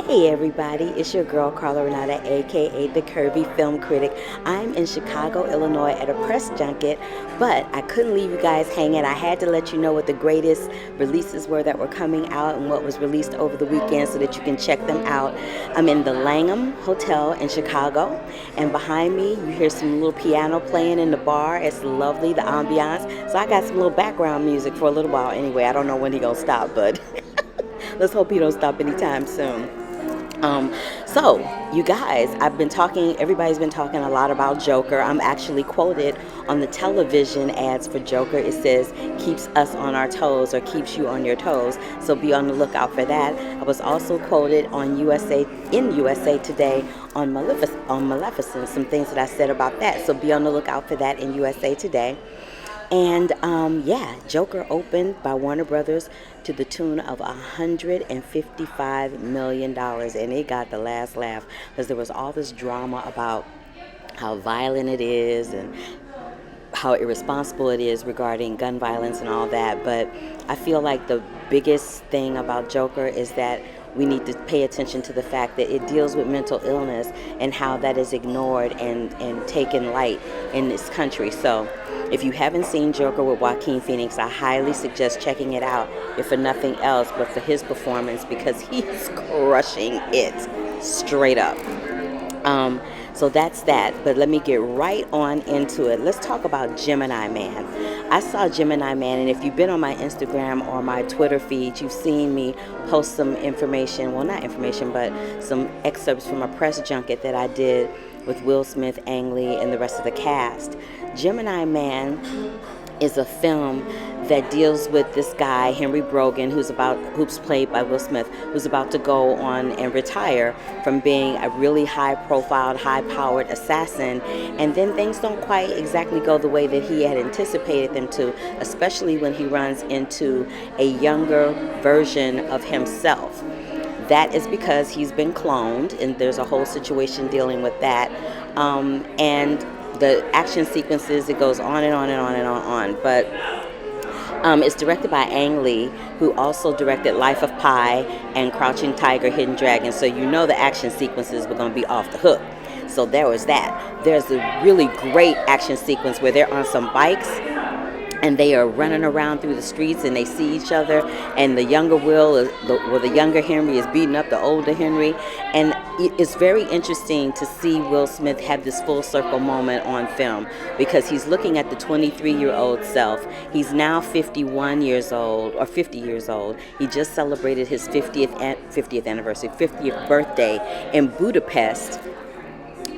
Hey everybody, it's your girl Carla Renata, aka the Curvy Film Critic. I'm in Chicago, Illinois at a press junket, but I couldn't leave you guys hanging. I had to let you know what the greatest releases were that were coming out and what was released over the weekend so that you can check them out. I'm in the Langham Hotel in Chicago, and behind me you hear some little piano playing in the bar. It's lovely, the ambiance. So I got some little background music for a little while anyway. I don't know when he gonna stop, but let's hope he don't stop anytime soon. So, you guys, everybody's been talking a lot about Joker. I'm actually quoted on the television ads for Joker. It says, keeps us on our toes or keeps you on your toes. So be on the lookout for that. I was also quoted on USA Today on Maleficent, some things that I said about that. So be on the lookout for that in USA Today. And Joker opened by Warner Brothers to the tune of $155 million. And it got the last laugh because there was all this drama about how violent it is and how irresponsible it is regarding gun violence and all that. But I feel like the biggest thing about Joker is that we need to pay attention to the fact that it deals with mental illness and how that is ignored and taken light in this country. So if you haven't seen Joker with Joaquin Phoenix, I highly suggest checking it out, if for nothing else but for his performance, because he's crushing it straight up. So that's that, but let me get right on into it. Let's talk about Gemini Man. I saw Gemini Man, and if you've been on my Instagram or my Twitter feed, you've seen me post some information, well, not information, but some excerpts from a press junket that I did with Will Smith, Ang Lee, and the rest of the cast. Gemini Man is a film that deals with this guy, Henry Brogan, who's played by Will Smith, who's about to go on and retire from being a really high-profile, high-powered assassin, and then things don't quite exactly go the way that he had anticipated them to, especially when he runs into a younger version of himself. That is because he's been cloned, and there's a whole situation dealing with that, and the action sequences, it goes on and on and on and on. But it's directed by Ang Lee, who also directed Life of Pi and Crouching Tiger, Hidden Dragon. So you know the action sequences were going to be off the hook. So there was that. There's a really great action sequence where they're on some bikes and they are running around through the streets and they see each other, and the younger the younger Henry is beating up the older Henry, and it's very interesting to see Will Smith have this full circle moment on film, because he's looking at the 23-year-old self. He's now 51 years old, or 50 years old. He just celebrated his 50th birthday in Budapest,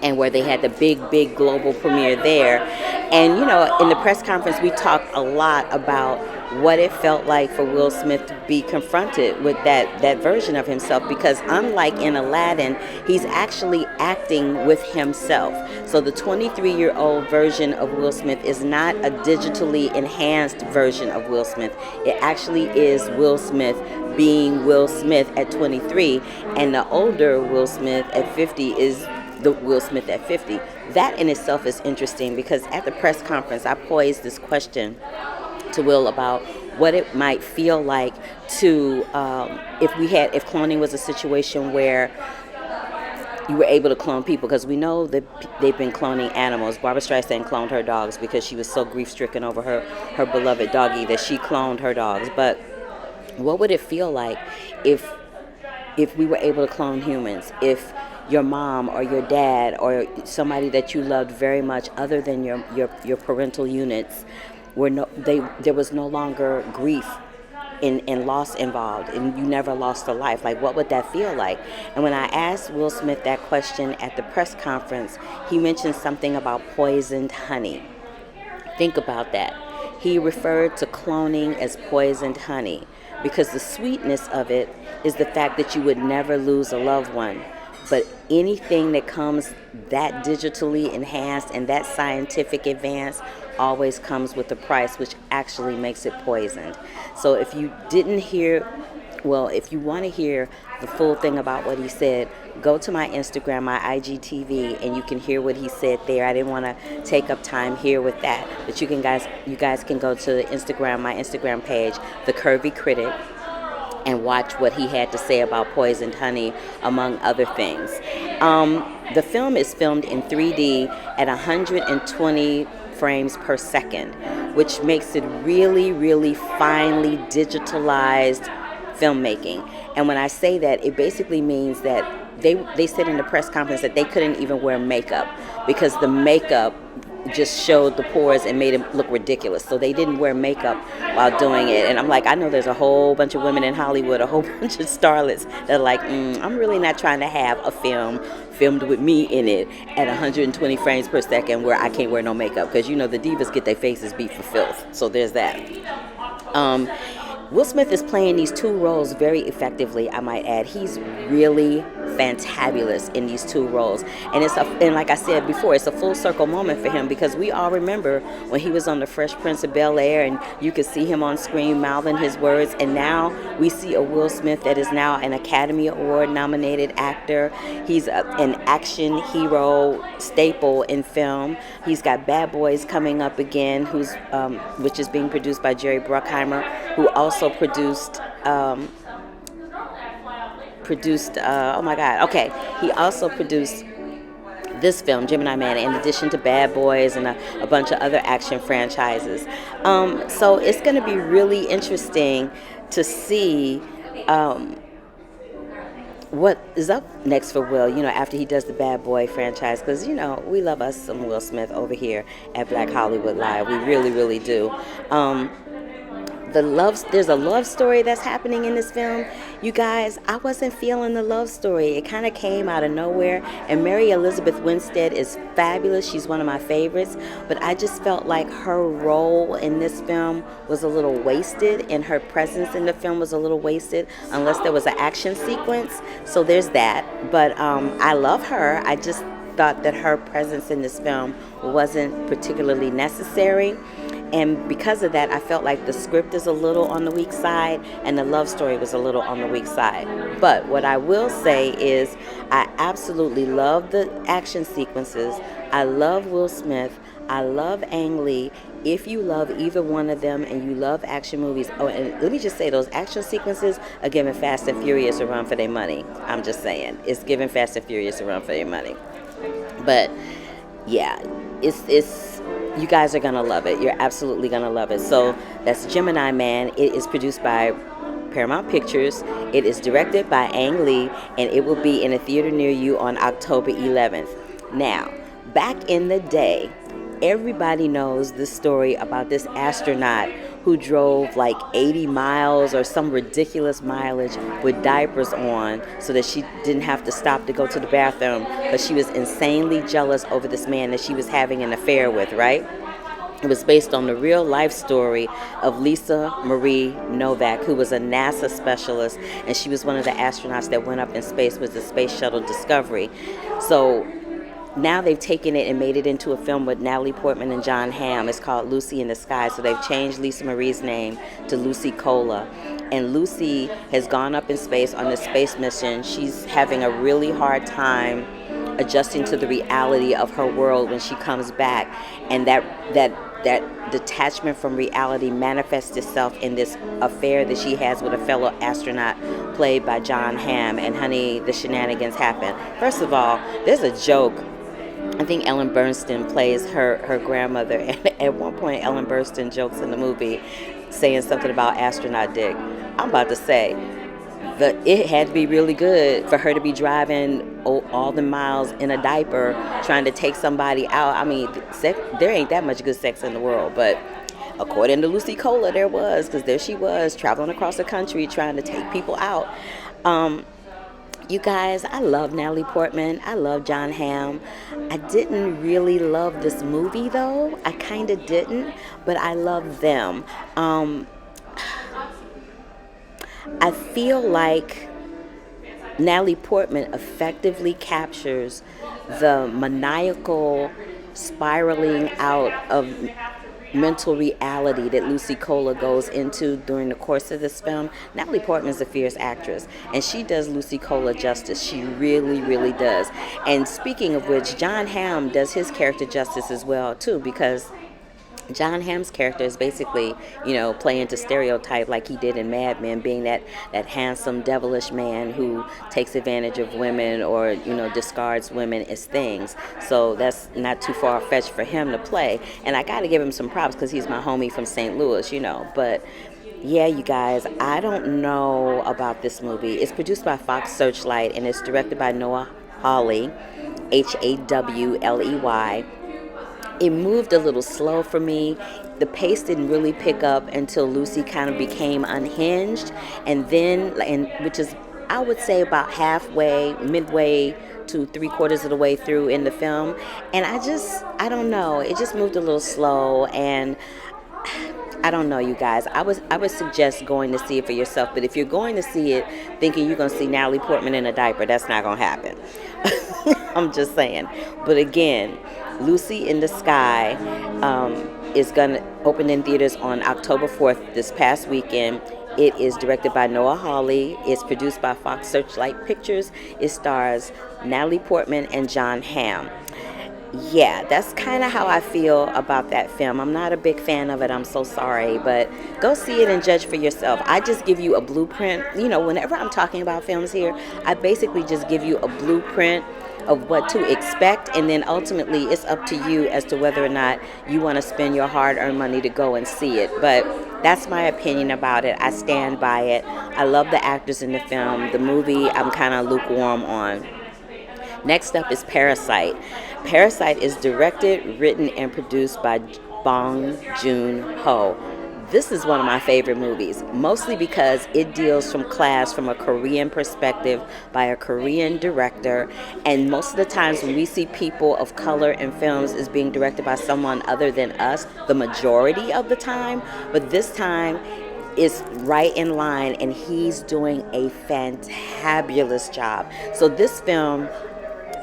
and where they had the big global premiere there. And in the press conference we talked a lot about what it felt like for Will Smith to be confronted with that version of himself, because unlike in Aladdin, he's actually acting with himself. So the 23-year-old version of Will Smith is not a digitally enhanced version of Will Smith. It actually is Will Smith being Will Smith at 23, and the older Will Smith at 50 is the Will Smith at 50. That in itself is interesting, because at the press conference I posed this question to Will about what it might feel like to if cloning was a situation where you were able to clone people, because we know that they've been cloning animals. Barbra Streisand cloned her dogs because she was so grief-stricken over her beloved doggie that she cloned her dogs. But what would it feel like if we were able to clone humans? If your mom or your dad or somebody that you loved very much other than your parental units there was no longer grief in loss involved, and you never lost a life, like what would that feel like? And when I asked Will Smith that question at the press conference, he mentioned something about poisoned honey. Think about that. He referred to cloning as poisoned honey, because the sweetness of it is the fact that you would never lose a loved one. But anything that comes that digitally enhanced and that scientific advance always comes with a price, which actually makes it poisoned. So if you want to hear the full thing about what he said, go to my Instagram, my IGTV, and you can hear what he said there. I didn't want to take up time here with that, but you guys can go to my Instagram page, The Curvy Critic, and watch what he had to say about poisoned honey, among other things. The film is filmed in 3D at 120 frames per second, which makes it really, really finely digitalized filmmaking. And when I say that, it basically means that they said in the press conference that they couldn't even wear makeup because the makeup just showed the pores and made it look ridiculous. So they didn't wear makeup while doing it. And I'm like, I know there's a whole bunch of women in Hollywood, a whole bunch of starlets that are like, I'm really not trying to have a film filmed with me in it at 120 frames per second where I can't wear no makeup, because you know the divas get their faces beat for filth. So there's that. Will Smith is playing these two roles very effectively, I might add. He's really fantabulous in these two roles. And like I said before, it's a full circle moment for him, because we all remember when he was on The Fresh Prince of Bel-Air and you could see him on screen mouthing his words, and now we see a Will Smith that is now an Academy Award nominated actor. He's an action hero staple in film. He's got Bad Boys coming up again, which is being produced by Jerry Bruckheimer, who also produced he also produced this film, Gemini Man, in addition to Bad Boys and a bunch of other action franchises. So it's going to be really interesting to see what is up next for Will, after he does the Bad Boy franchise, because, we love us some Will Smith over here at Black Hollywood Live. We really, really do. There's a love story that's happening in this film. You guys, I wasn't feeling the love story. It kind of came out of nowhere. And Mary Elizabeth Winstead is fabulous. She's one of my favorites. But I just felt like her role in this film was a little wasted, and her presence in the film was a little wasted, unless there was an action sequence. So there's that. But I love her. I just thought that her presence in this film wasn't particularly necessary. And because of that, I felt like the script is a little on the weak side and the love story was a little on the weak side. But what I will say is I absolutely love the action sequences. I love Will Smith. I love Ang Lee. If you love either one of them and you love action movies, and let me just say, those action sequences are giving Fast and Furious a run for their money. I'm just saying, it's giving Fast and Furious a run for their money. But yeah, it's you guys are gonna love it. You're absolutely gonna love it. So that's Gemini Man. It is produced by Paramount Pictures. It is directed by Ang Lee, and it will be in a theater near you on October 11th. Now, back in the day, everybody knows the story about this astronaut who drove like 80 miles or some ridiculous mileage with diapers on so that she didn't have to stop to go to the bathroom, because she was insanely jealous over this man that she was having an affair with, right? It was based on the real life story of Lisa Marie Novak, who was a NASA specialist, and she was one of the astronauts that went up in space with the Space Shuttle Discovery. So now they've taken it and made it into a film with Natalie Portman and John Hamm. It's called Lucy in the Sky. So they've changed Lisa Marie's name to Lucy Cola. And Lucy has gone up in space on this space mission. She's having a really hard time adjusting to the reality of her world when she comes back. And that detachment from reality manifests itself in this affair that she has with a fellow astronaut played by John Hamm. And honey, the shenanigans happen. First of all, there's a joke. I think Ellen Burstyn plays her grandmother, and at one point Ellen Burstyn jokes in the movie saying something about astronaut dick. I'm about to say that it had to be really good for her to be driving all the miles in a diaper trying to take somebody out. I mean, there ain't that much good sex in the world, but according to Lucy Cola, there was, because there she was traveling across the country trying to take people out. You guys, I love Natalie Portman. I love John Hamm. I didn't really love this movie, though. I kind of didn't, but I love them. I feel like Natalie Portman effectively captures the maniacal spiraling out of mental reality that Lucy Cola goes into during the course of this film. Natalie Portman's a fierce actress, and she does Lucy Cola justice. She really, really does. And speaking of which, John Hamm does his character justice as well, too, because John Hamm's character is basically, playing to stereotype like he did in Mad Men, being that handsome, devilish man who takes advantage of women or, discards women as things. So that's not too far fetched for him to play. And I got to give him some props because he's my homie from St. Louis. But yeah, you guys, I don't know about this movie. It's produced by Fox Searchlight and it's directed by Noah Hawley, Hawley. It moved a little slow for me. The pace didn't really pick up until Lucy kind of became unhinged, and which is, I would say, about halfway, midway to 3/4 of the way through in the film. And I don't know. It just moved a little slow, and I don't know, you guys. I would suggest going to see it for yourself. But if you're going to see it thinking you're going to see Natalie Portman in a diaper, that's not going to happen. I'm just saying. But again, Lucy in the Sky is going to open in theaters on October 4th, this past weekend. It is directed by Noah Hawley. It's produced by Fox Searchlight Pictures. It stars Natalie Portman and John Hamm. Yeah, that's kind of how I feel about that film. I'm not a big fan of it. I'm so sorry, but go see it and judge for yourself. I just give you a blueprint. Whenever I'm talking about films here, I basically just give you a blueprint of what to expect, and then ultimately it's up to you as to whether or not you want to spend your hard-earned money to go and see it. But that's my opinion about it. I stand by it. I love the actors in the film. The movie, I'm kind of lukewarm on. Next up is Parasite. Parasite is directed, written, and produced by Bong Joon-ho. This is one of my favorite movies, mostly because it deals from class from a Korean perspective by a Korean director. And most of the times when we see people of color in films is being directed by someone other than us, the majority of the time. But this time, is right in line, and he's doing a fantabulous job. So this film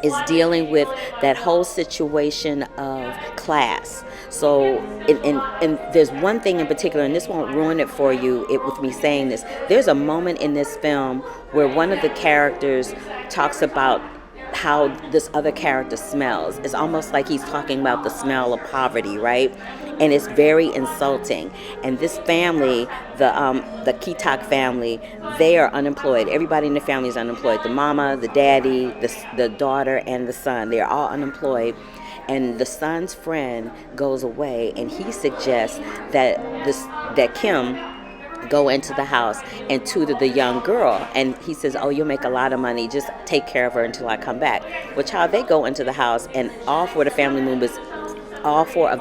is dealing with that whole situation of class. So, and there's one thing in particular, and this won't ruin it for you with me saying this. There's a moment in this film where one of the characters talks about how this other character smells. It's almost like he's talking about the smell of poverty, right? And it's very insulting. And this family, the Kitak family, they are unemployed. Everybody in the family is unemployed. The mama, the daddy, the daughter, and the son. They are all unemployed. And the son's friend goes away, and he suggests that Kim go into the house and tutor the young girl. And he says, oh, you'll make a lot of money. Just take care of her until I come back. Which how they go into the house, and all four of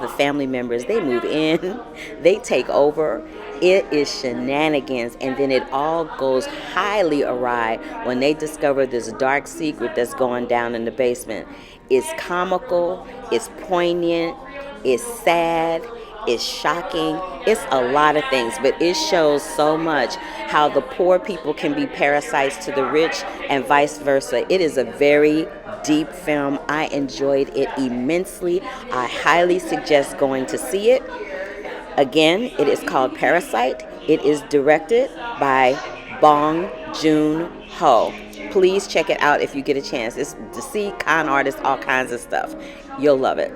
the family members, they move in, they take over. It is shenanigans, and then it all goes highly awry when they discover this dark secret that's going down in the basement. It's comical, it's poignant, it's sad, it's shocking, it's a lot of things, but it shows so much how the poor people can be parasites to the rich and vice versa. It is a very deep film. I enjoyed it immensely. I highly suggest going to see it. Again, it is called Parasite. It is directed by Bong Joon-ho. Please check it out if you get a chance. It's to see con artists, all kinds of stuff. You'll love it.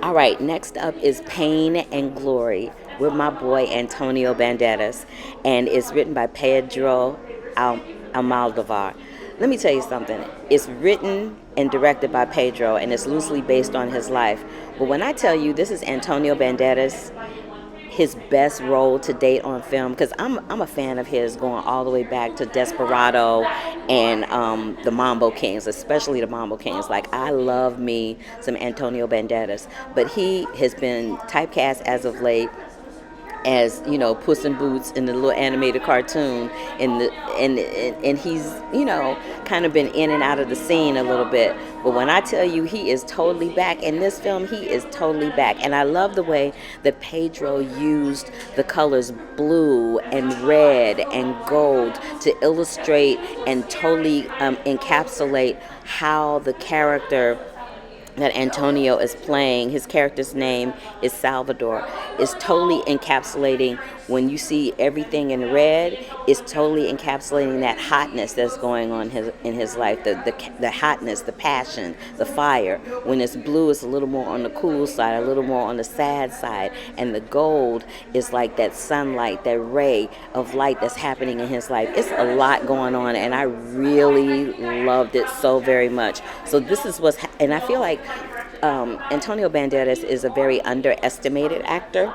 All right, next up is Pain and Glory with my boy Antonio Banderas, and it's written by Pedro Almodovar. Let me tell you something. It's written and directed by Pedro, and it's loosely based on his life. But when I tell you this is Antonio Banderas, his best role to date on film, because I'm a fan of his going all the way back to Desperado and the Mambo Kings, especially the Mambo Kings. Like, I love me some Antonio Banderas, but he has been typecast as of late as, Puss in Boots in the little animated cartoon, and he's, kind of been in and out of the scene a little bit. But when I tell you he is totally back in this film, he is totally back. And I love the way that Pedro used the colors blue and red and gold to illustrate and totally encapsulate how the character that Antonio is playing, his character's name is Salvador, is totally encapsulating when you see everything in red, it's totally encapsulating that hotness that's going on in his life, the hotness, the passion, the fire. When it's blue, it's a little more on the cool side, a little more on the sad side, and the gold is like that sunlight, that ray of light that's happening in his life. It's a lot going on, and I really loved it so very much. So this is and I feel like Antonio Banderas is a very underestimated actor.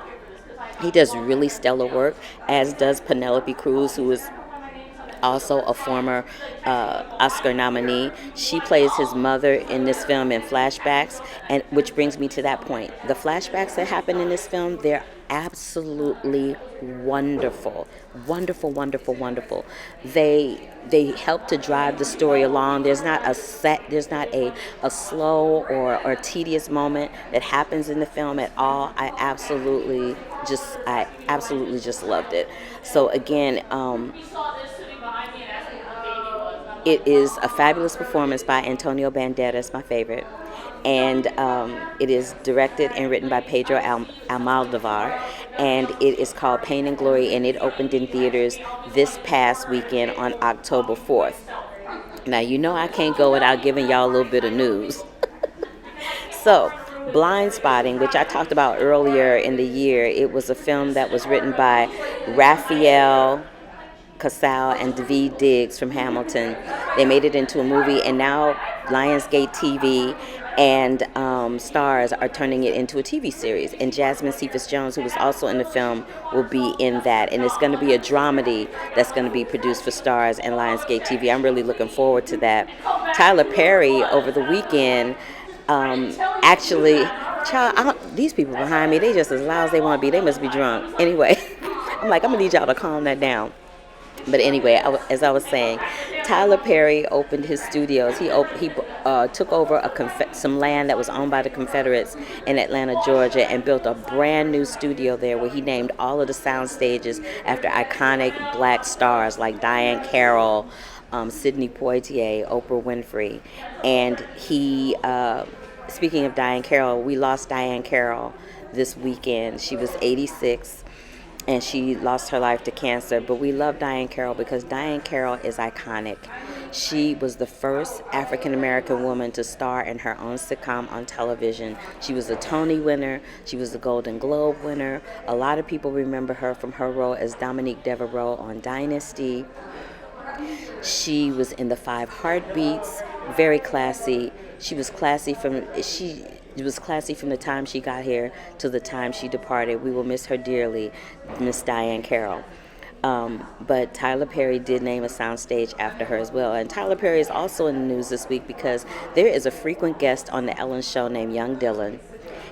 He does really stellar work, as does Penelope Cruz, who is also a former Oscar nominee. She plays his mother in this film in flashbacks, and which brings me to that point. The flashbacks that happen in this film, they're absolutely wonderful, wonderful, wonderful, wonderful. They help to drive the story along. There's not a slow or tedious moment that happens in the film at all. I absolutely just loved it. So again, it is a fabulous performance by Antonio Banderas, my favorite. And it is directed and written by Pedro Almodovar. And it is called Pain and Glory, and it opened in theaters this past weekend on October 4th. Now, you know I can't go without giving y'all a little bit of news. So, Blindspotting, which I talked about earlier in the year, it was a film that was written by Raphael Casal and Daveed Diggs from Hamilton. They made it into a movie, and now Lionsgate TV and Stars are turning it into a TV series. And Jasmine Cephas-Jones, who was also in the film, will be in that. And it's going to be a dramedy that's going to be produced for Stars and Lionsgate TV. I'm really looking forward to that. Tyler Perry, over the weekend, actually, child, these people behind me, they just as loud as they want to be. They must be drunk. Anyway, I'm like, I'm going to need y'all to calm that down. But anyway, as I was saying, Tyler Perry opened his studios. He took over some land that was owned by the Confederates in Atlanta, Georgia, and built a brand new studio there where he named all of the sound stages after iconic black stars like Diahann Carroll, Sidney Poitier, Oprah Winfrey. And speaking of Diahann Carroll, we lost Diahann Carroll this weekend. She was 86. And she lost her life to cancer. But we love Diahann Carroll because Diahann Carroll is iconic. She was the first African-American woman to star in her own sitcom on television. She was a Tony winner. She was a Golden Globe winner. A lot of people remember her from her role as Dominique Devereaux on Dynasty. She was in the Five Heartbeats, very classy. She was classy from the time she got here to the time she departed. We will miss her dearly, Miss Diahann Carroll. But Tyler Perry did name a soundstage after her as well. And Tyler Perry is also in the news this week because there is a frequent guest on the Ellen Show named Young Dylan.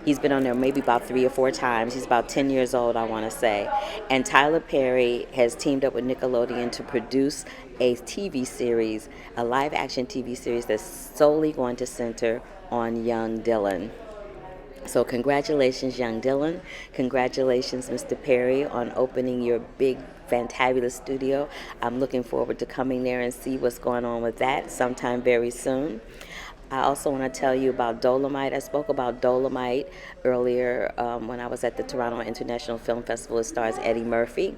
He's been on there maybe about 3 or 4 times. He's about 10 years old, I want to say. And Tyler Perry has teamed up with Nickelodeon to produce a TV series, a live-action TV series that's solely going to center on Young Dylan. So congratulations, Young Dylan. Congratulations, Mr. Perry, on opening your big, fantabulous studio. I'm looking forward to coming there and see what's going on with that sometime very soon. I also want to tell you about Dolomite. I spoke about Dolomite earlier when I was at the Toronto International Film Festival. It stars Eddie Murphy.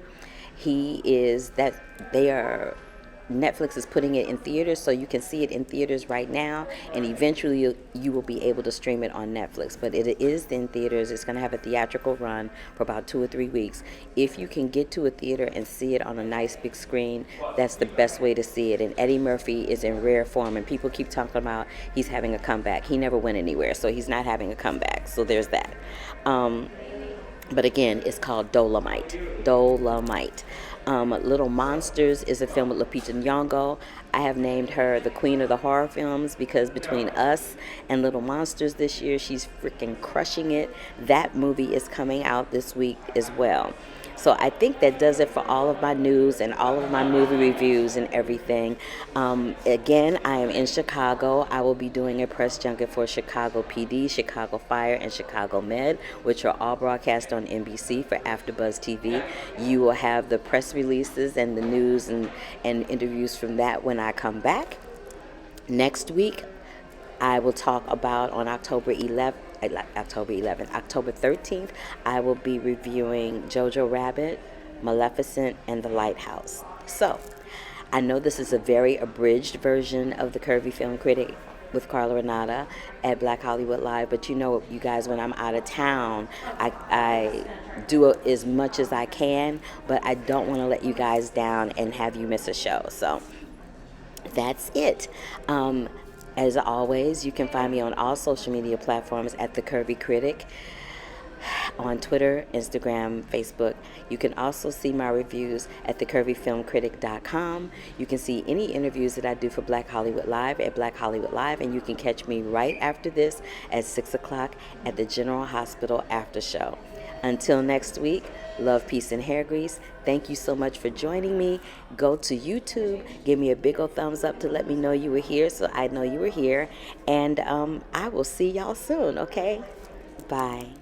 Netflix is putting it in theaters, so you can see it in theaters right now, and eventually you will be able to stream it on Netflix. But it is in theaters. It's going to have a theatrical run for about 2 or 3 weeks. If you can get to a theater and see it on a nice big screen, that's the best way to see it. And Eddie Murphy is in rare form, and people keep talking about he's having a comeback. He never went anywhere, so he's not having a comeback. So there's that. But again, it's called Dolomite. Dolomite. Little Monsters is a film with Lupita Nyong'o. I have named her the queen of the horror films because between Us and Little Monsters this year, she's freaking crushing it. That movie is coming out this week as well. So I think that does it for all of my news and all of my movie reviews and everything. Again, I am in Chicago. I will be doing a press junket for Chicago PD, Chicago Fire, and Chicago Med, which are all broadcast on NBC for AfterBuzz TV. You will have the press releases and the news and interviews from that when I come back. Next week, I will talk about on October 13th, I will be reviewing Jojo Rabbit, Maleficent, and The Lighthouse. So, I know this is a very abridged version of the Curvy Film Critic with Carla Renata at Black Hollywood Live, but you know, you guys, when I'm out of town, I do as much as I can, but I don't want to let you guys down and have you miss a show. So that's it. As always, you can find me on all social media platforms at The Curvy Critic, on Twitter, Instagram, Facebook. You can also see my reviews at thecurvyfilmcritic.com. You can see any interviews that I do for Black Hollywood Live at Black Hollywood Live, and you can catch me right after this at 6 o'clock at the General Hospital After Show. Until next week, love, peace, and hair grease. Thank you so much for joining me. Go to YouTube. Give me a big old thumbs up to let me know you were here so I know you were here. And I will see y'all soon, okay? Bye.